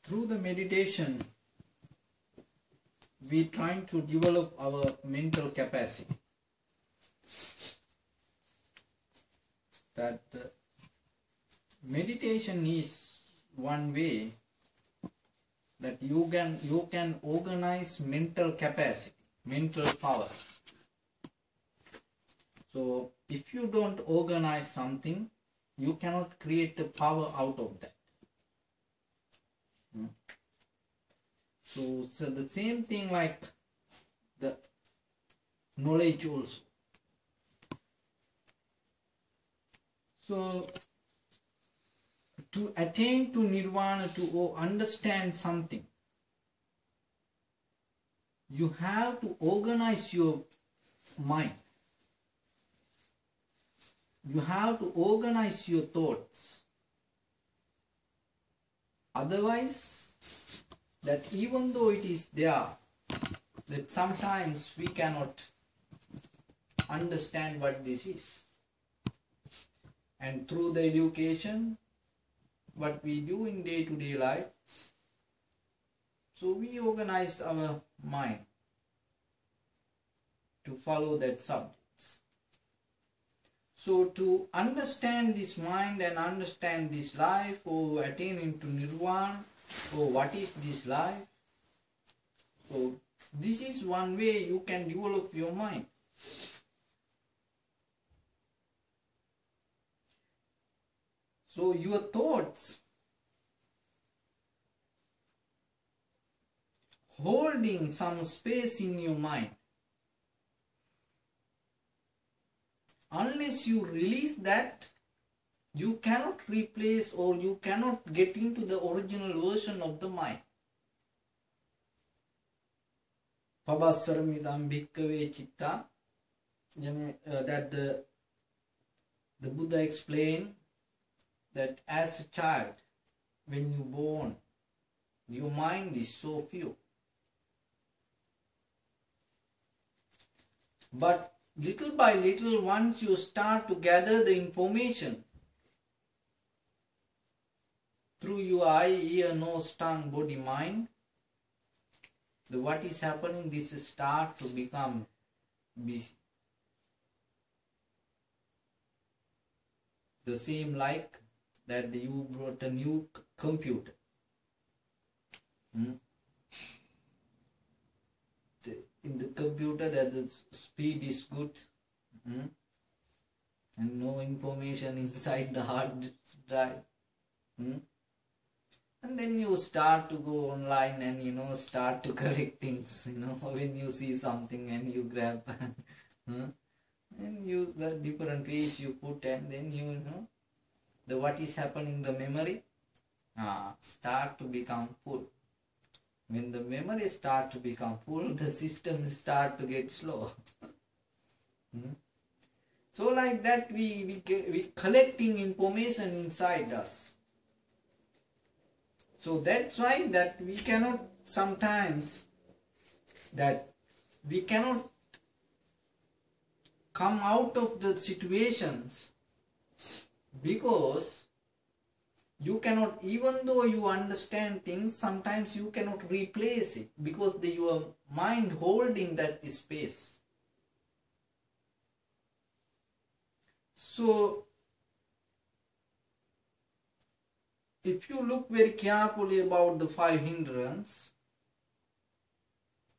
Through the meditation, we trying to develop our mental capacity. That meditation is one way that you can organize mental capacity, mental power. So if you don't organize something, you cannot create the power out of that. So the same thing like the knowledge also. So to attain to nirvana, to understand something, you have to organize your mind. You have to organize your thoughts. Otherwise, that even though it is there, that sometimes we cannot understand what this is. And through the education, what we do in day-to-day life, so we organize our mind to follow that subjects. So to understand this mind and understand this life, or attain into nirvana, or what is this life, so this is one way you can develop your mind. So your thoughts holding some space in your mind. Unless you release that, you cannot replace or you cannot get into the original version of the mind. Pabassaramidam bhikkhave chitta, that the Buddha explained that as a child, when you born, your mind is so few. But little by little, once you start to gather the information through your eye, ear, nose, tongue, body, mind, what is happening, this start to become busy. The same like that you brought a new computer. In the computer that the speed is good, and no information inside the hard drive. And then you start to go online and start to collect things, when you see something and you grab and you got different ways you put, and then the what is happening, the memory start to become full. When the memory start to become full, the system start to get slow. So like that we collecting information inside us. So that's why that we cannot sometimes, that we cannot come out of the situations, because you cannot, even though you understand things, sometimes you cannot replace it, because your mind holding that space. So if you look very carefully about the 5 hindrances,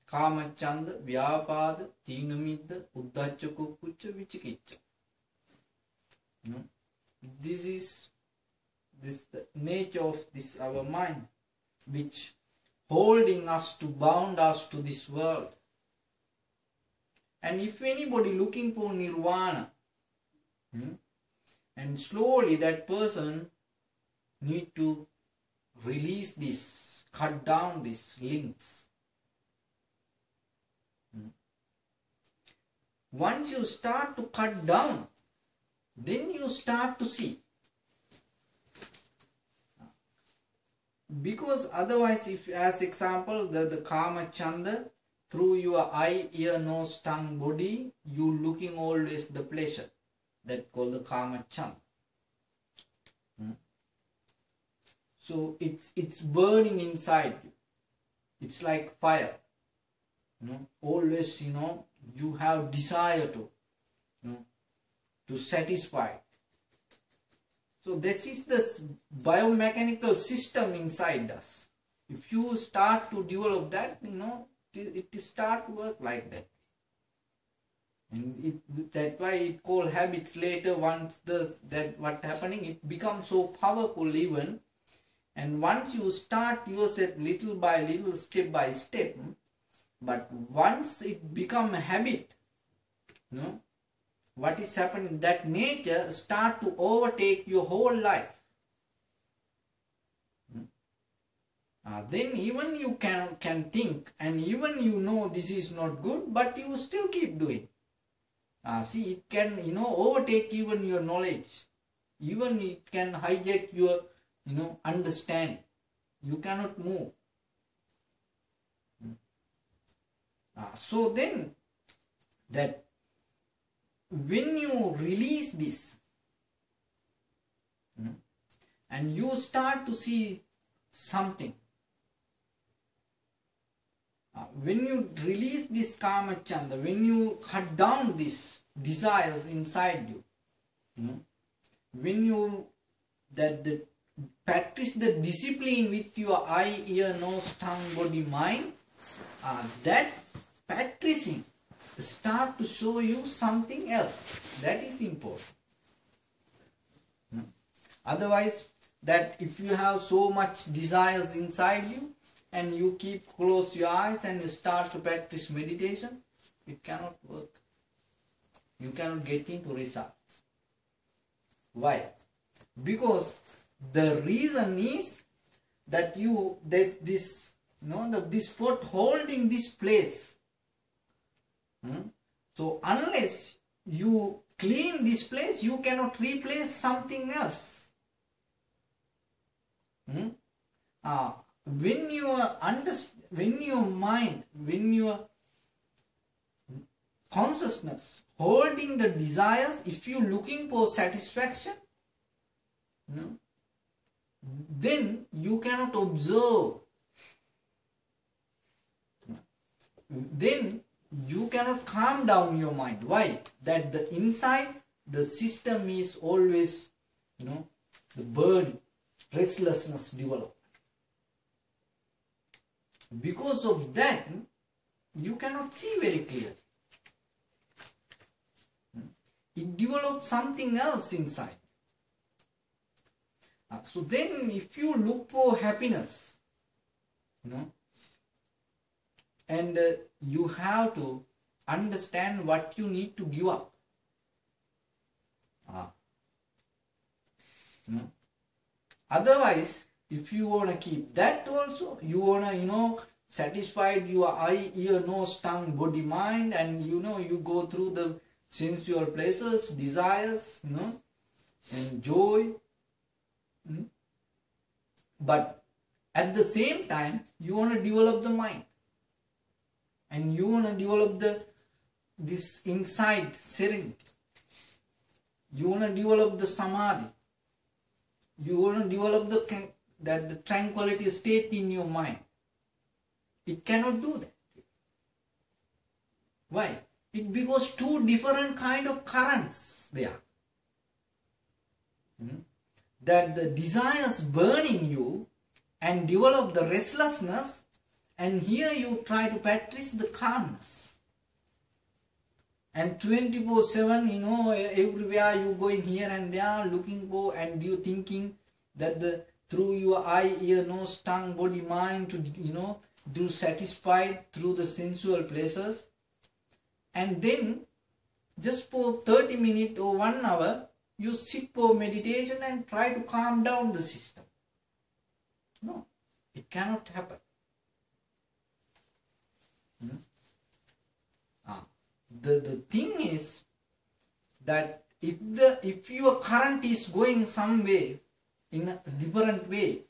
Kama, Chanda, Vyapada, Tina Midda, Uddhacha, Kukucha, Vichikicca. This is the nature of this our mind, which holding us to, bound us to this world. And if anybody looking for nirvana, and slowly that person need to release this, cut down these links. Once you start to cut down, then you start to see. Because otherwise, if as example the Kama Chanda, through your eye, ear, nose, tongue, body, you looking always the pleasure. That called the Kama Chanda. So it's burning inside you. It's like fire. Always, you have desire to satisfy. So this is the biomechanical system inside us. If you start to develop that, it start to work like that. And that's why it called habits later. Once what happening, it becomes so powerful even. And once you start yourself little by little, step by step, but once it become a habit, what is happening, that nature start to overtake your whole life. Then even you can think, and even this is not good, but you still keep doing. See, it can overtake even your knowledge. Even it can hijack your understanding. You cannot move. So then, that when you release this, and you start to see something, when you release this Kama Chanda, when you cut down these desires inside you, when you practice the discipline with your eye, ear, nose, tongue, body, mind, that practicing start to show you something else. That is important. Otherwise, that if you have so much desires inside you and you keep close your eyes and start to practice meditation, it cannot work. You cannot get into results. Why? Because the reason is that this pot holding this place. So unless you clean this place, you cannot replace something else. When your mind, when your consciousness holding the desires, if you looking for satisfaction, then you cannot observe. Then you cannot calm down your mind. Why? That the inside, the system is always, the burning, restlessness develop. Because of that, you cannot see very clearly. It develops something else inside. So then if you look for happiness, and you have to understand what you need to give up. Otherwise, if you want to keep that also, you want to, satisfied your eye, ear, nose, tongue, body, mind, and you go through the sensual pleasures, desires, and joy. But at the same time, you want to develop the mind. And you want to develop this inside serenity. You want to develop the samadhi. You want to develop the tranquility state in your mind. It cannot do that. Why? It because two different kind of currents there. That the desires burning you and develop the restlessness, and here you try to practice the calmness. And 24/7, everywhere you going here and there looking for, and you thinking that through your eye, ear, nose, tongue, body, mind to, do satisfied through the sensual pleasures. And then just for 30 minutes or 1 hour, you sit for meditation and try to calm down the system. No, it cannot happen. The thing is that if your current is going some way, in a different way,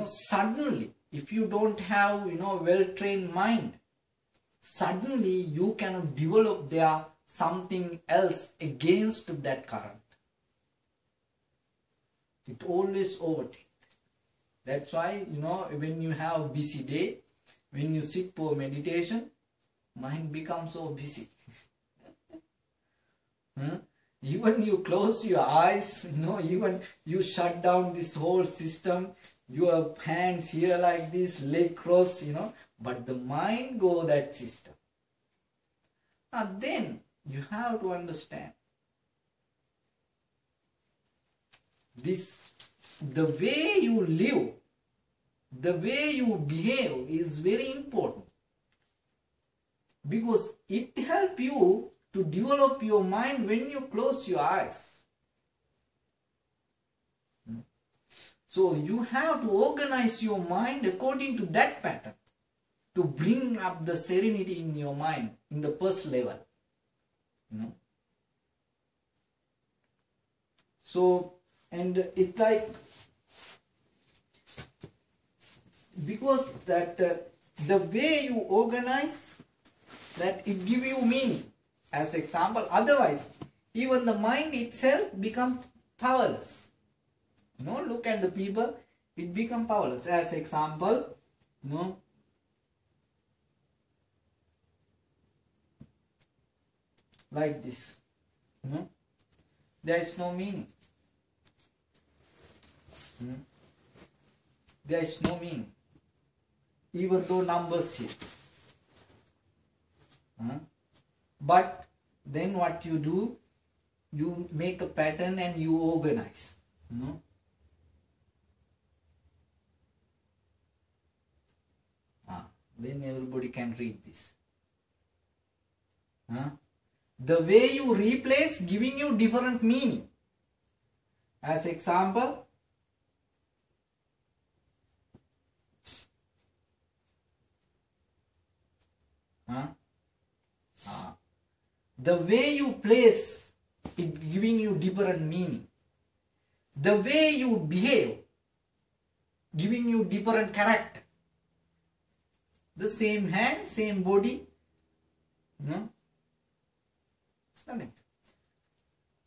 suddenly, if you don't have, well-trained mind, suddenly you cannot develop there something else against that current. It always overtakes. That's why, when you have a busy day, when you sit for meditation, mind becomes so busy. Even you close your eyes, even you shut down this whole system, your hands here like this, leg cross, but the mind go that system. Now then you have to understand this, the way you live, the way you behave is very important, because it helps you to develop your mind when you close your eyes. So you have to organize your mind according to that pattern to bring up the serenity in your mind in the first level. So, and it like, because that the way you organize, that it give you meaning. As example, otherwise even the mind itself become powerless. Look at the people, it become powerless. As example, like this, there is no meaning. There is no meaning, even though numbers here. But then what you do, you make a pattern and you organize. Then everybody can read this. The way you replace giving you different meaning. As example, the way you place it giving you different meaning. The way you behave giving you different character. The same hand, same body, it's nothing.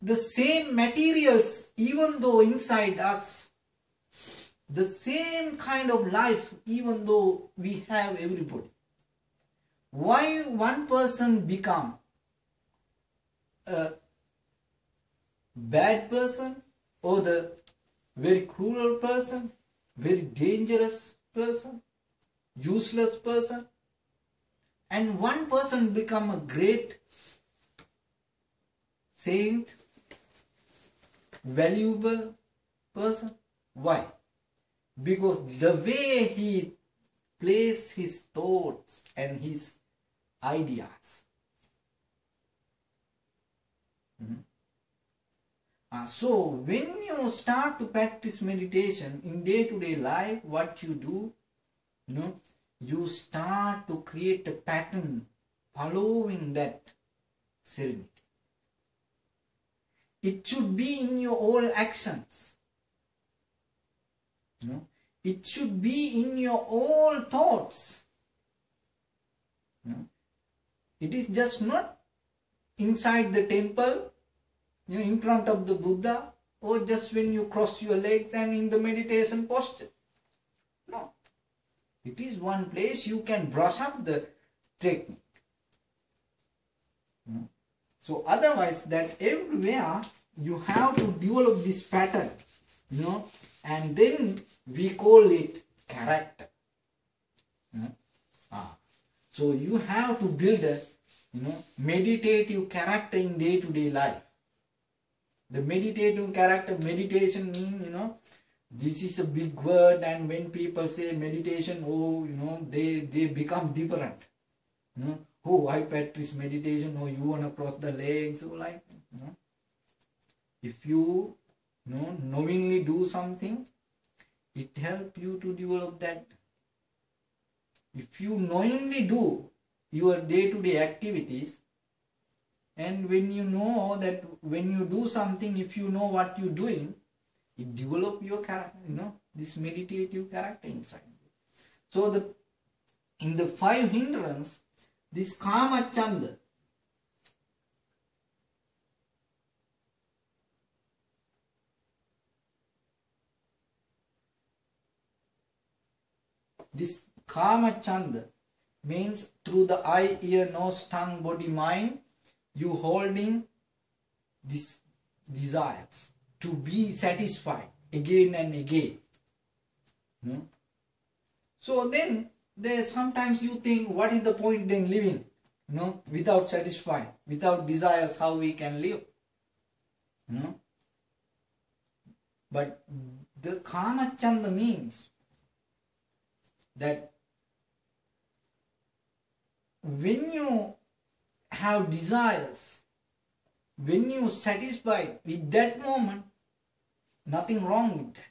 The same materials, even though inside us, the same kind of life, even though we have everybody. Why one person become a bad person, or the very cruel person, very dangerous person, useless person, and one person become a great saint, valuable person? Why? Because the way he places his thoughts and his ideas. So when you start to practice meditation in day-to-day life, what you do, you start to create a pattern following that serenity. It should be in your all actions. It should be in your all thoughts. It is just not inside the temple, in front of the Buddha, or just when you cross your legs and in the meditation posture. No. It is one place you can brush up the technique. So otherwise, that everywhere you have to develop this pattern, and then we call it character. So you have to build a meditative character in day-to-day life. The meditative character, meditation means, this is a big word, and when people say meditation, they become different. Oh, I practice meditation, you want to cross the legs, If you, knowingly do something, it helps you to develop that. If you knowingly do your day-to-day activities, and when you know that when you do something, if you know what you're doing, it develops your character, this meditative character inside. So in the 5 hindrance, this Kama Chanda, This Kama Chanda means through the eye, ear, nose, tongue, body, mind, you holding these desires to be satisfied again and again. So then there sometimes you think, what is the point then living? Without satisfying, without desires, how we can live? But the Kama Chanda means that when you have desires, when you satisfied with that moment, nothing wrong with that.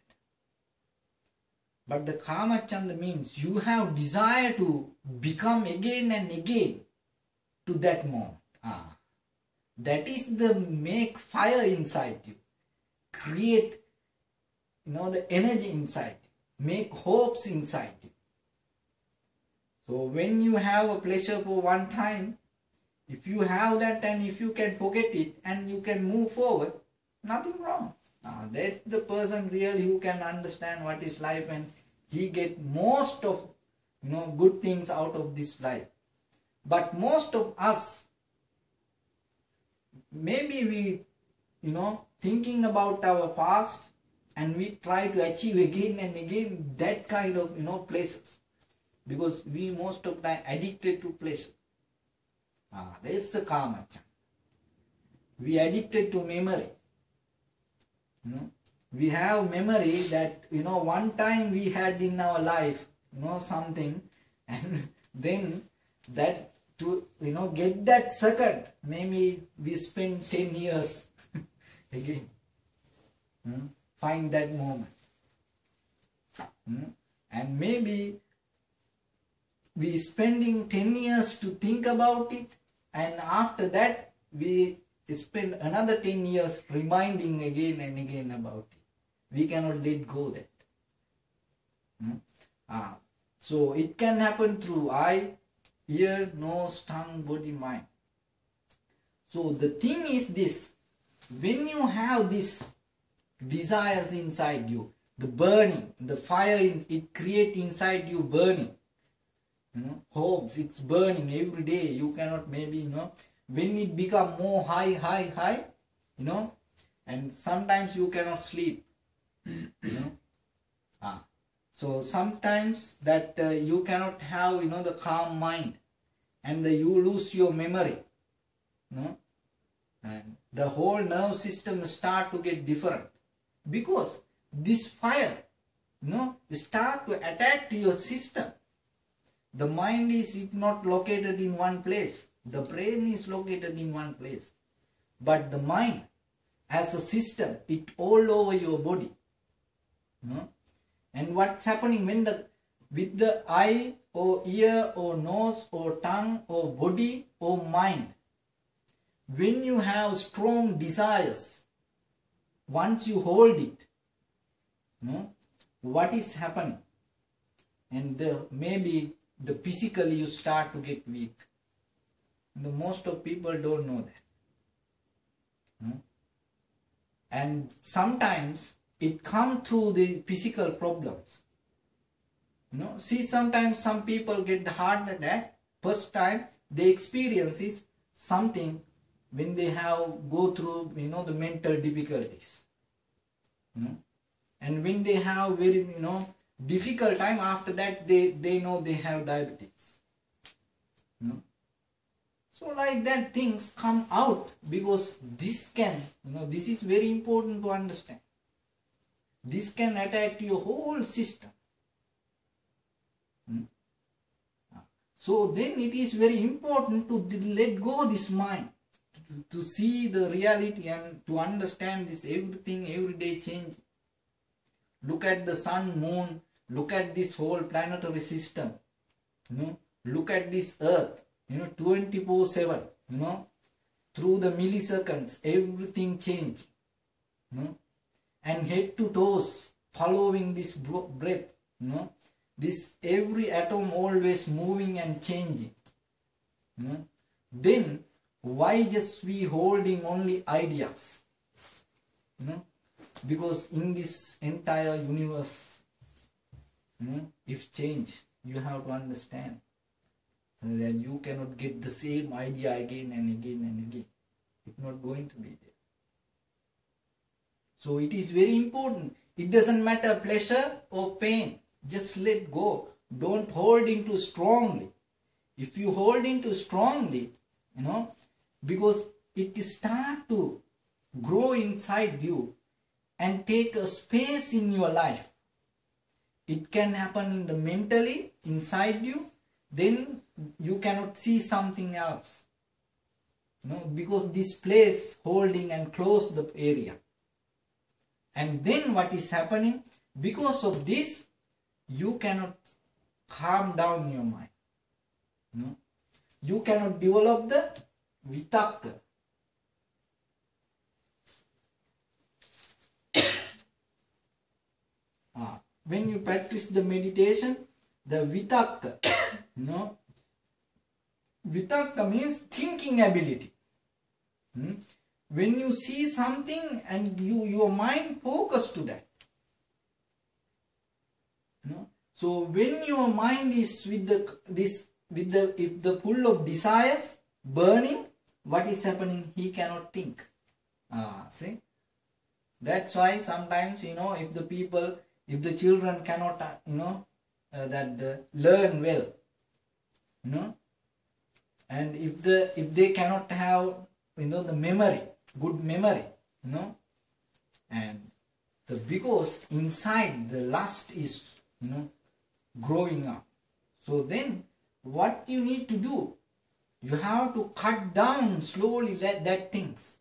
But the Kama Chanda means you have desire to become again and again to that moment. That is the make fire inside you, create the energy inside you, make hopes inside you. So when you have a pleasure for one time, if you have that and if you can forget it and you can move forward, nothing wrong. That's the person really who can understand what is life, and he get most of good things out of this life. But most of us, maybe we thinking about our past and we try to achieve again and again that kind of places, because we most of the time addicted to pleasure. That's the Kama Chanda. We addicted to memory. We have memory that one time we had in our life something, and then that to get that second, maybe we spend 10 years again find that moment, and maybe we spending 10 years to think about it, and after that we spend another 10 years reminding again and again about it. We cannot let go that. So it can happen through eye, ear, nose, tongue, body, mind. So the thing is this: when you have these desires inside you, the burning, the fire, it creates inside you burning. Hopes, it's burning every day. You cannot maybe, when it become more high, and sometimes you cannot sleep. So sometimes that you cannot have, the calm mind, and you lose your memory. And the whole nerve system start to get different, because this fire, start to attack to your system. The mind is not located in one place. The brain is located in one place. But the mind, as a system, it all over your body. And what's happening when with the eye or ear or nose or tongue or body or mind, when you have strong desires, once you hold it, what is happening? And maybe the physically you start to get weak. Most of people don't know that. And sometimes it comes through the physical problems. See, sometimes some people get the heart attack. First time they experience is something when they go through the mental difficulties. And when they have very difficult time, after that they know they have diabetes. So like that things come out, because this can, this is very important to understand. This can attack your whole system. So then it is very important to let go this mind, to see the reality and to understand this everything everyday change. Look at the sun, moon, look at this whole planetary system. Look at this earth, 24/7, through the milliseconds, everything change. And head to toes, following this breath, this every atom always moving and changing. Then why just we holding only ideas? Because in this entire universe, if change, You have to understand that you cannot get the same idea again and again and again. It's not going to be there. So it is very important. It doesn't matter pleasure or pain. Just let go. Don't hold into strongly. If you hold into strongly, because it start to grow inside you and take a space in your life. It can happen in the mentally inside you. Then you cannot see something else. Because this place holding and close the area. And then what is happening? Because of this, you cannot calm down your mind. You cannot develop the vitakka. When you practice the meditation, the vitakka, vitakka means thinking ability. When you see something and your mind focus to that. So when your mind is with the full of desires, burning, what is happening? He cannot think. See? That's why sometimes, if the children cannot, learn well, and if they cannot have, the memory, good memory, and because inside the lust is, growing up. So then what you need to do, you have to cut down slowly that things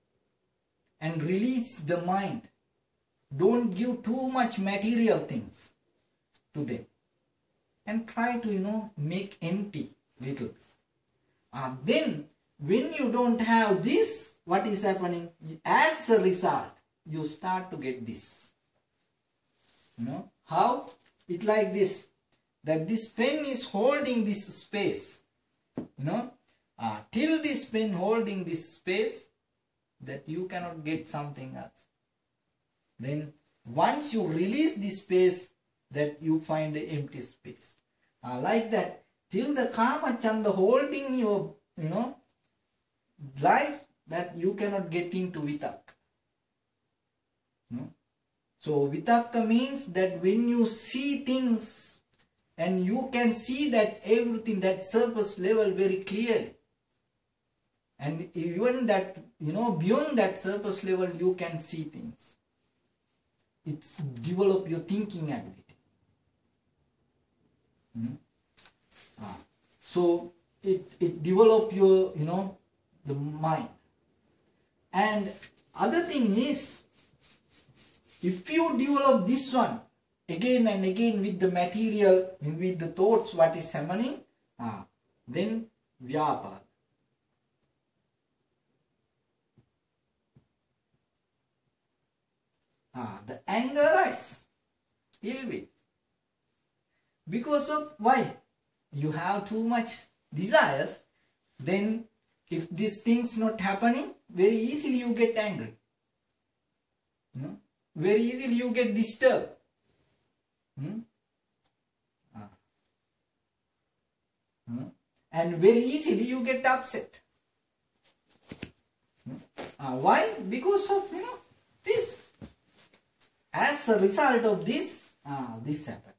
and release the mind. Don't give too much material things to them and try to, make empty little. Then when you don't have this, what is happening? As a result, you start to get this. How? It like this. That this pen is holding this space. Till this pen holding this space, that you cannot get something else. Then once you release this space, that you find the empty space. Like that, till the Kama Chanda holding your, life, that you cannot get into vitakka. So vitakka means that when you see things and you can see that everything, that surface level very clearly. And even that, beyond that surface level, you can see things. It's develop your thinking ability. So it develop your, the mind. And other thing is, if you develop this one again and again with the material, with the thoughts, what is happening, then vyapa. The anger arises, ill will. Because of why? You have too much desires, then if these things not happening, very easily you get angry. Very easily you get disturbed. And very easily you get upset. Why? Because of, this. As a result of this, this happened.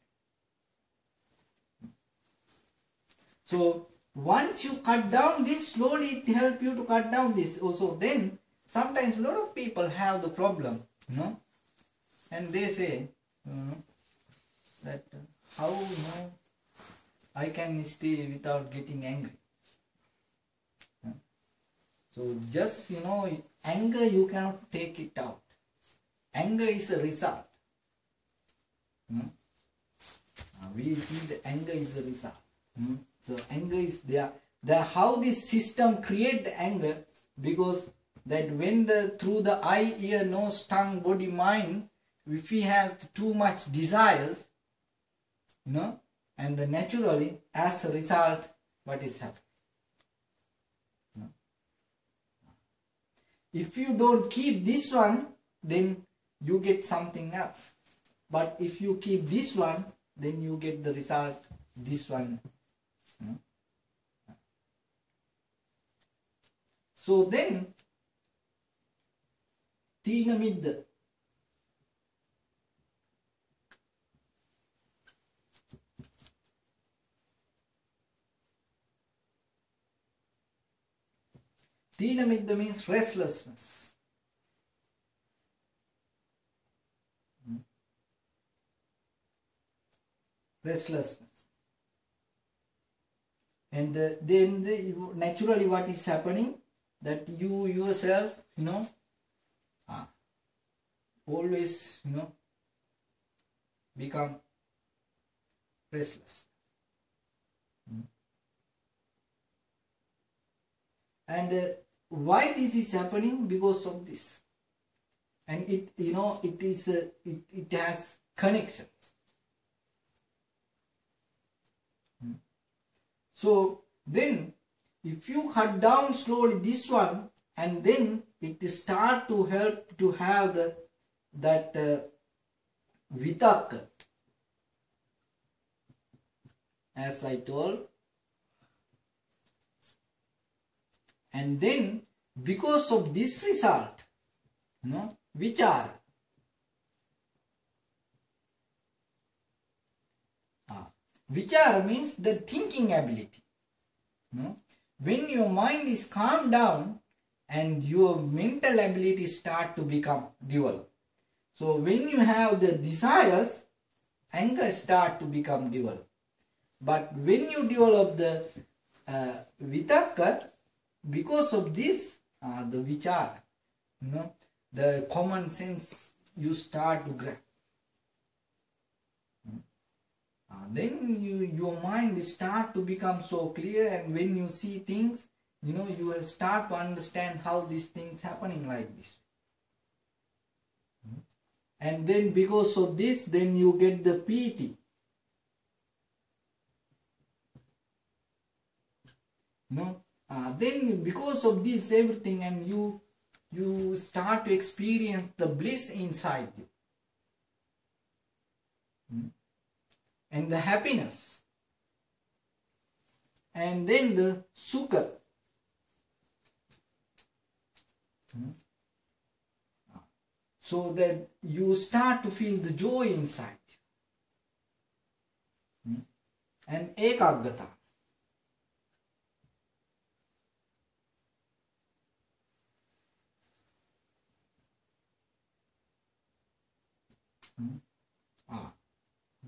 So once you cut down this, slowly it helps you to cut down this. Also then, sometimes a lot of people have the problem, and they say, that how, I can stay without getting angry. So just, anger you cannot take it out. Anger is a result. We see the anger is a result. So anger is there. How this system create the anger, because that when through the eye, ear, nose, tongue, body, mind, if he has too much desires, and naturally as a result, what is happening? If you don't keep this one, then you get something else. But if you keep this one, then you get the result this one. So then Tina Midda. Tina Midda means restlessness. Restlessness. And then naturally what is happening, that you yourself, always, become restless. And why this is happening? Because of this. And it, it has connections. So then if you cut down slowly this one, and then it start to help to have that vitakka, as I told. And then because of this result, vichara. Vichara means the thinking ability. When your mind is calmed down and your mental abilities start to become developed. So when you have the desires, anger start to become developed. But when you develop the vitakka, because of this, the vichara, the common sense, you start to grab. Then your mind start to become so clear, and when you see things, you will start to understand how these things happening like this. And then because of this, then you get the piti. Then because of this everything, and you start to experience the bliss inside you. And the happiness, and then the sukha. So that you start to feel the joy inside. And ekaggata.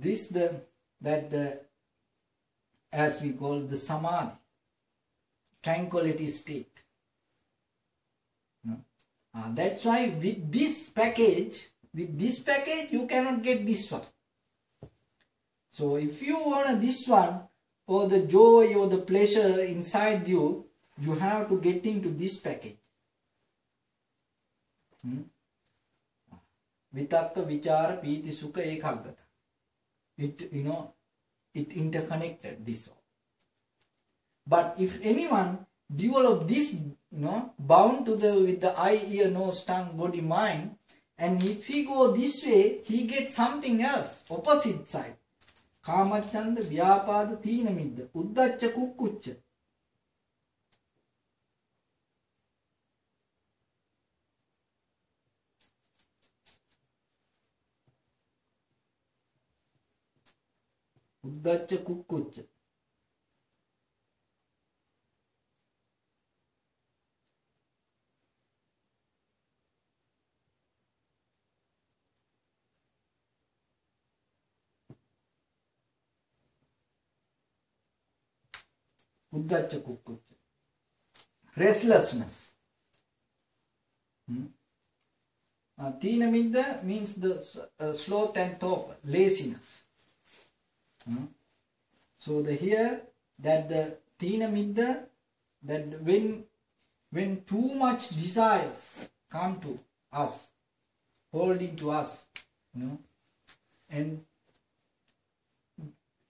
This as we call the samadhi, tranquility state. That's why with this package you cannot get this one. So if you want this one, or the joy or the pleasure inside you, you have to get into this package. Vitakka, vichara, piti, sukha, ekaggata. It interconnected, this all. But if anyone develop this, bound to with the eye, ear, nose, tongue, body, mind, and if he go this way, he gets something else, opposite side. Kamachanda, vyapada, tina midda, uddacha, kukkucha. Uddacha, kukkucha. Uddacha, kukkucha. Restlessness. Tina midda means the sloth and torpor, laziness. So here that the tina midda, that when too much desires come to us, holding to us, and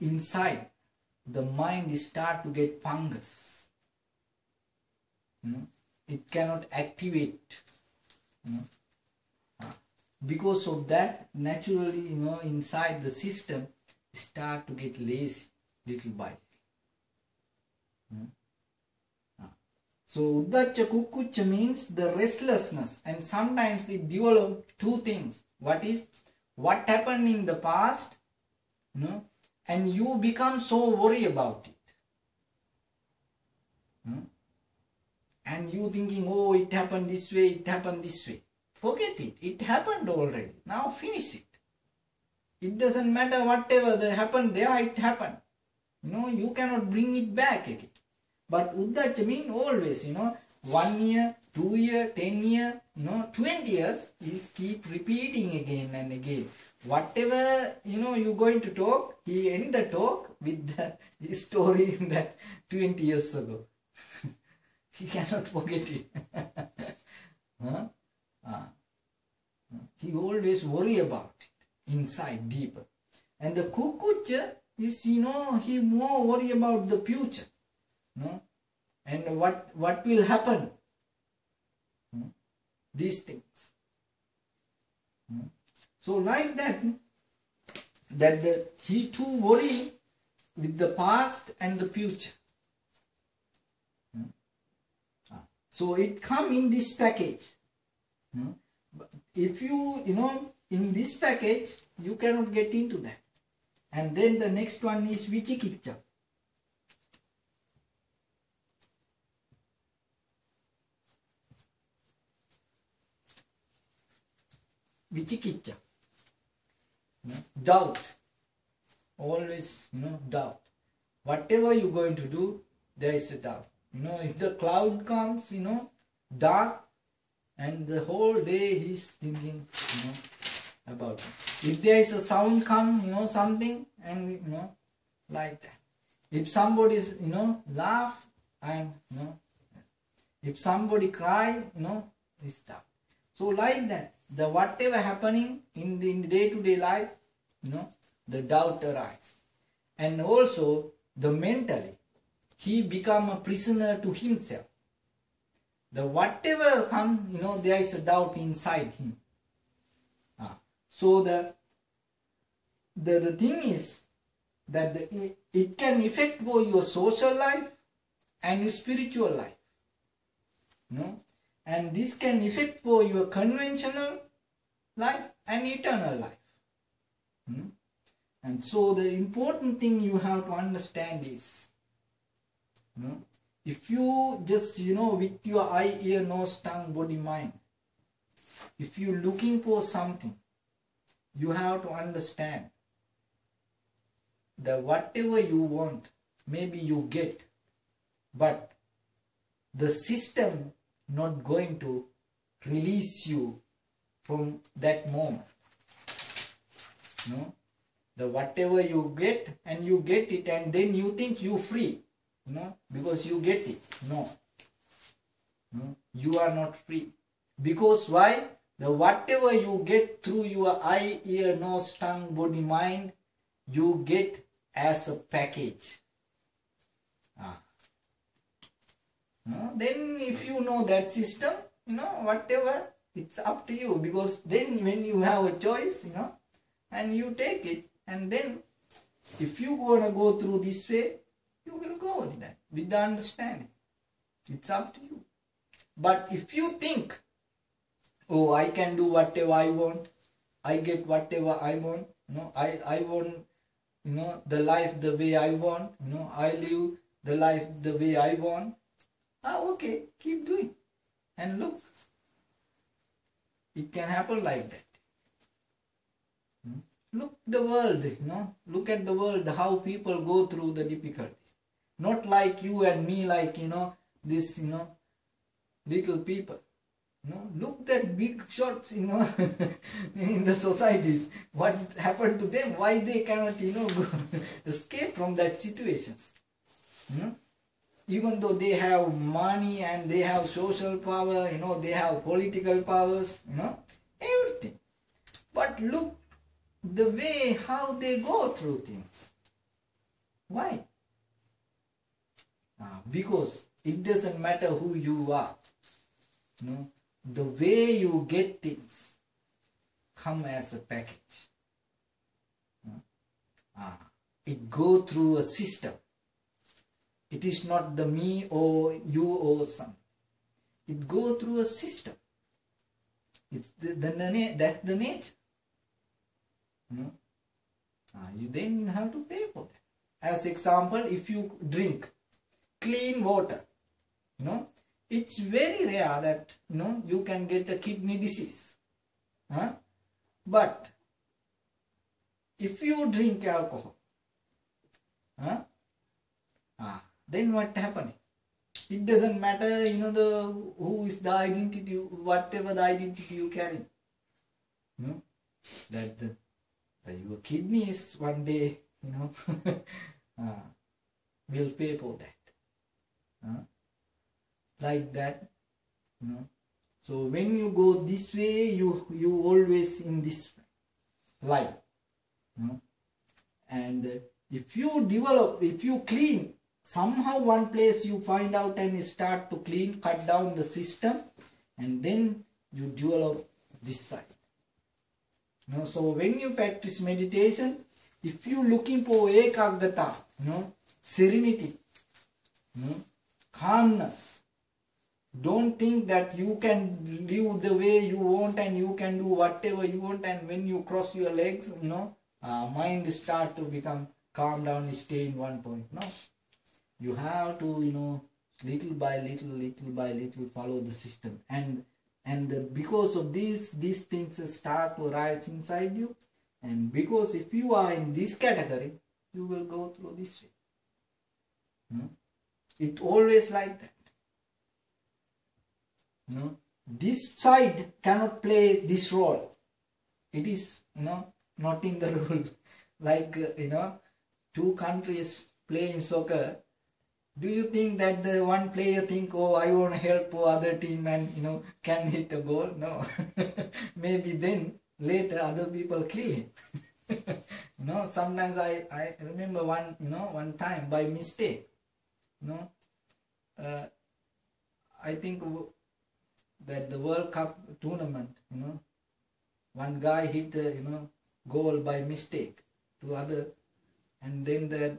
inside the mind start to get fungus. It cannot activate. Because of that, naturally, inside the system start to get lazy. little by little. So Uddacha Kukucha means the restlessness, and sometimes it develops two things. What happened in the past, and you become so worried about it. And you thinking, oh, it happened this way, it happened this way. Forget it. It happened already. Now finish it. It doesn't matter whatever happened there, it happened. You cannot bring it back again. But Uddacha means always, 1 year, 2 year, 10 year, 20 years is keep repeating again and again. Whatever, you're going to talk, he end the talk with the story that 20 years ago. He cannot forget it. He always worry about it inside deeper. And the Kukucha is, he more worry about the future. And what will happen? These things. So like that he too worry with the past and the future. So it come in this package. If you, in this package, you cannot get into that. And then the next one is Vichikiccha. Vichikiccha. Doubt. Always, doubt. Whatever you're going to do, there is a doubt. If the cloud comes, dark, and the whole day he's thinking, about it. If there is a sound come, something, and, like that. If somebody's, laugh, and, if somebody cry, it's doubt. So like that, the whatever happening in the day-to-day life, the doubt arises. And also, the mentally, he become a prisoner to himself. The whatever come, there is a doubt inside him. So the thing is that it can affect both your social life and your spiritual life. And this can affect both your conventional life and eternal life. And so the important thing you have to understand is, if you just, with your eye, ear, nose, tongue, body, mind, if you're looking for something, you have to understand that whatever you want, maybe you get, but the system not going to release you from that moment. The whatever you get, and you get it, and then you think you're free, because you get it. No. You are not free. Because why? The whatever you get through your eye, ear, nose, tongue, body, mind, you get as a package. Then if you know that system, whatever, it's up to you. Because then when you have a choice, and you take it, and then if you want to go through this way, you will go with that, with the understanding. It's up to you. But if you think, oh, I can do whatever I want, I get whatever I want, I want, the life the way I want, I live the life the way I want. Okay, keep doing. And look, it can happen like that. Look the world, look at the world, how people go through the difficulties. Not like you and me, like, this, little people. Look that big shots, in the societies. What happened to them? Why they cannot, escape from that situations? Even though they have money and they have social power, they have political powers, everything. But look the way how they go through things. Why? Because it doesn't matter who you are. The way you get things come as a package. it go through a system. It is not the me or you or some. It go through a system. It's that's the nature. Then you have to pay for that. As example, if you drink clean water, it's very rare that you can get a kidney disease. But if you drink alcohol, then what happening? It doesn't matter, who is the identity, whatever the identity you carry. That your kidneys one day, will pay for that. Like that. So when you go this way, you always in this life. And if you clean, somehow one place you find out and you start to clean, cut down the system, and then you develop this side. So when you practice meditation, if you looking for ekagrata, serenity, calmness, don't think that you can live the way you want and you can do whatever you want, and when you cross your legs, mind start to become calm down, stay in one point. No. You have to, little by little follow the system. And because of these things start to rise inside you. And because if you are in this category, you will go through this way. It always like that. This side cannot play this role. It is, not in the rule. Like, two countries playing soccer. Do you think that the one player think, oh, I want to help other team and, can hit a ball? No. Maybe then, later other people kill him. Sometimes I remember one time by mistake, I think that the World Cup tournament, one guy hit the, goal by mistake to other, and then that,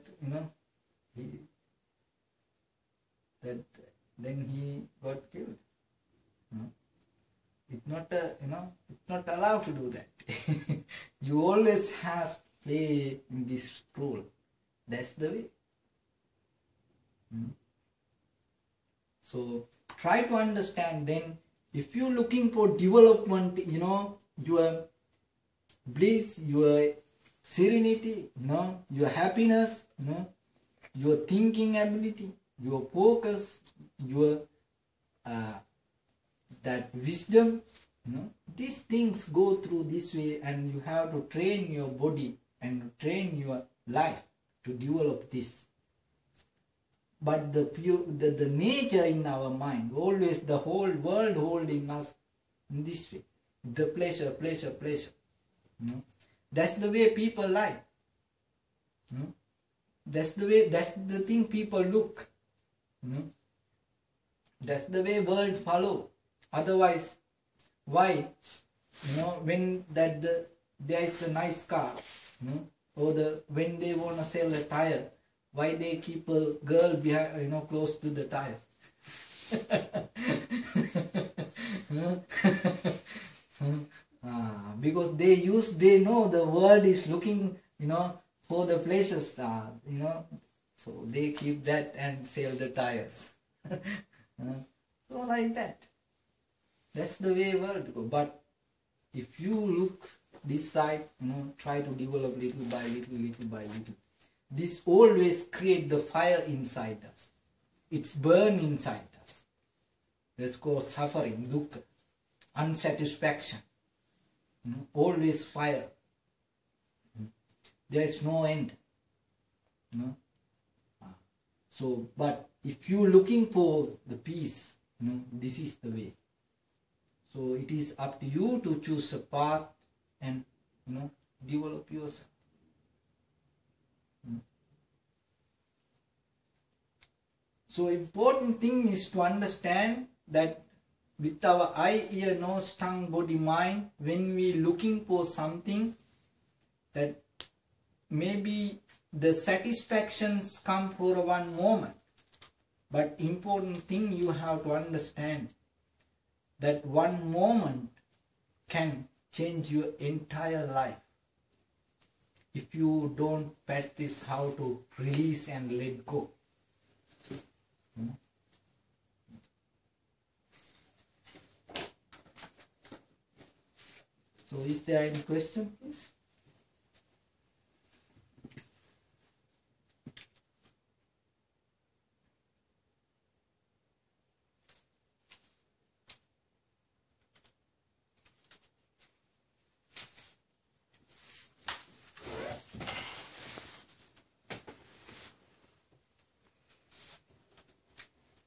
then he got killed. It's not it's not allowed to do that. You always have to play in this role. That's the way. So try to understand. Then if you're looking for development, your bliss, your serenity, your happiness, your thinking ability, your focus, your that wisdom, these things go through this way, and you have to train your body and train your life to develop this. But the nature in our mind, always the whole world holding us in this way. The pleasure. That's the way people live. That's the thing people look. That's the way world follow. Otherwise, why? When there is a nice car, or when they want to sell a tire, why they keep a girl behind, close to the tire? Because they know the world is looking, for the pleasure star, so they keep that and sell the tires. So like that. That's the way world go. But if you look this side, try to develop little by little. This always create the fire inside us. It's burn inside us. That's called suffering, dukkha, unsatisfaction. Always fire. There is no end. So, but if you looking for the peace, this is the way. So it is up to you to choose a path and develop yourself. So important thing is to understand that with our eye, ear, nose, tongue, body, mind, when we looking for something that maybe the satisfactions come for one moment. But important thing you have to understand that one moment can change your entire life if you don't practice how to release and let go. So is there any question, please?